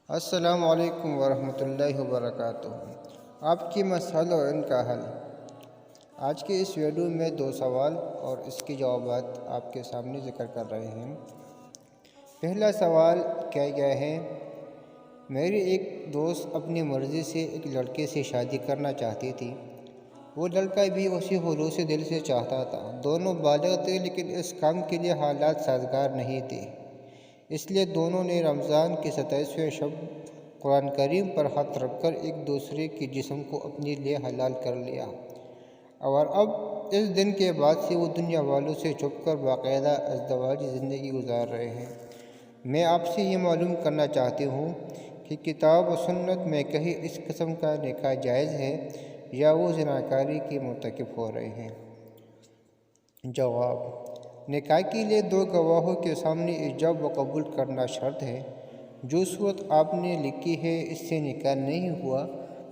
السلام علیکم ورحمۃ اللہ وبرکاتہ۔ آپ کی مسائل اور ان کا حل۔ آج کے اس ویڈیو میں 2 سوال اور اس کے جوابات آپ کے سامنے ذکر کر رہے ہیں۔ پہلا سوال کیا گیا ہے، میری ایک دوست اپنی مرضی سے ایک لڑکے سے شادی کرنا چاہتی تھی۔ وہ لڑکا بھی اسی خلوص دل سے چاہتا تھا۔ دونوں بالغ تھے لیکن اس کام کے لیے حالات سازگار نہیں تھے۔ اس لیے دونوں نے رمضان کی 27ویں شب قرآن کریم پر ہاتھ رکھ کر ایک دوسرے کے جسم کو اپنے لیے حلال کر لیا، اور اب اس دن کے بعد سے وہ دنیا والوں سے چھپ کر باقاعدہ ازدواجی زندگی گزار رہے ہیں۔ میں آپ سے یہ معلوم کرنا چاہتی ہوں کہ کتاب و سنت میں کہیں اس قسم کا نکاح جائز ہے یا وہ زناکاری کے مرتکب ہو رہے ہیں؟ جواب: نکاح کے لیے 2 گواہوں کے سامنے ایجاب و قبول کرنا شرط ہے۔ جو صورت آپ نے لکھی ہے اس سے نکاح نہیں ہوا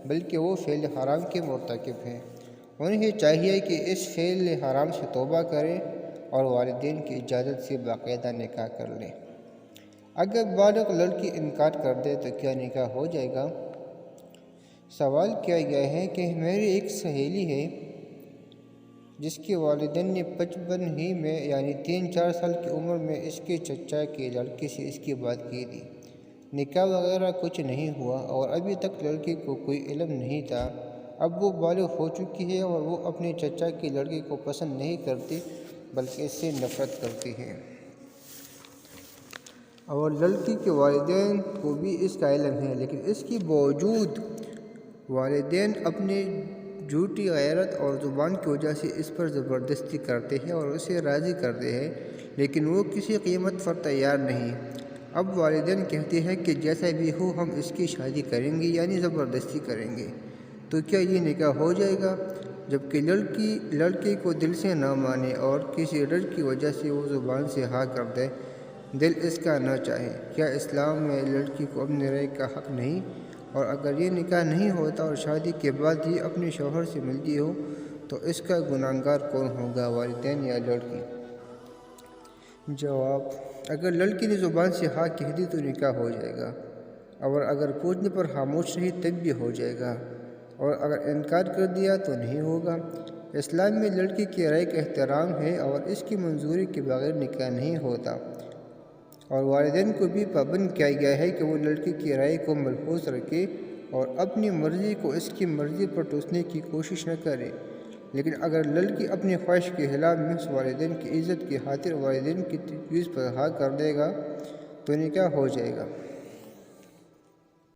بلکہ وہ فعل حرام کے مرتکب ہیں۔ انہیں چاہیے کہ اس فعل حرام سے توبہ کریں اور والدین کی اجازت سے باقاعدہ نکاح کر لیں۔ اگر بالغ لڑکی انکار کر دے تو کیا نکاح ہو جائے گا؟ سوال کیا گیا ہے کہ میری ایک سہیلی ہے جس کے والدین نے بچپن ہی میں یعنی 3-4 سال کی عمر میں اس کے چچا کے لڑکے سے اس کی بات کی تھی۔ نکاح وغیرہ کچھ نہیں ہوا اور ابھی تک لڑکے کو کوئی علم نہیں تھا۔ اب وہ بالغ ہو چکی ہے اور وہ اپنے چچا کے لڑکے کو پسند نہیں کرتی بلکہ اس سے نفرت کرتی ہے، اور لڑکی کے والدین کو بھی اس کا علم ہے، لیکن اس کے باوجود والدین اپنی جھوٹی غیرت اور زبان کی وجہ سے اس پر زبردستی کرتے ہیں اور اسے راضی کرتے ہیں، لیکن وہ کسی قیمت پر تیار نہیں۔ اب والدین کہتے ہیں کہ جیسا بھی ہو ہم اس کی شادی کریں گے، یعنی زبردستی کریں گے۔ تو کیا یہ نکاح ہو جائے گا؟ جبکہ لڑکی لڑکے کو دل سے نہ مانے اور کسی ڈر کی وجہ سے وہ زبان سے ہاں کر دے، دل اس کا نہ چاہے۔ کیا اسلام میں لڑکی کو اپنی رائے کا حق نہیں؟ اور اگر یہ نکاح نہیں ہوتا اور شادی کے بعد یہ اپنے شوہر سے ملتی ہو تو اس کا گنہگار کون ہوگا، والدین یا لڑکی؟ جواب: اگر لڑکی نے زبان سے ہاں کہہ دی تو نکاح ہو جائے گا، اور اگر پوچھنے پر خاموش رہی تب بھی ہو جائے گا، اور اگر انکار کر دیا تو نہیں ہوگا۔ اسلام میں لڑکی کی رائے کا احترام ہے اور اس کی منظوری کے بغیر نکاح نہیں ہوتا، اور والدین کو بھی پابند کیا گیا ہے کہ وہ لڑکی کی رائے کو ملحوظ رکھے اور اپنی مرضی کو اس کی مرضی پر ٹوسنے کی کوشش نہ کرے۔ لیکن اگر لڑکی اپنی خواہش کے خلاف محض والدین کی عزت کی خاطر والدین کی تجویز پر ہاں کر دے گا تو نکاح ہو جائے گا۔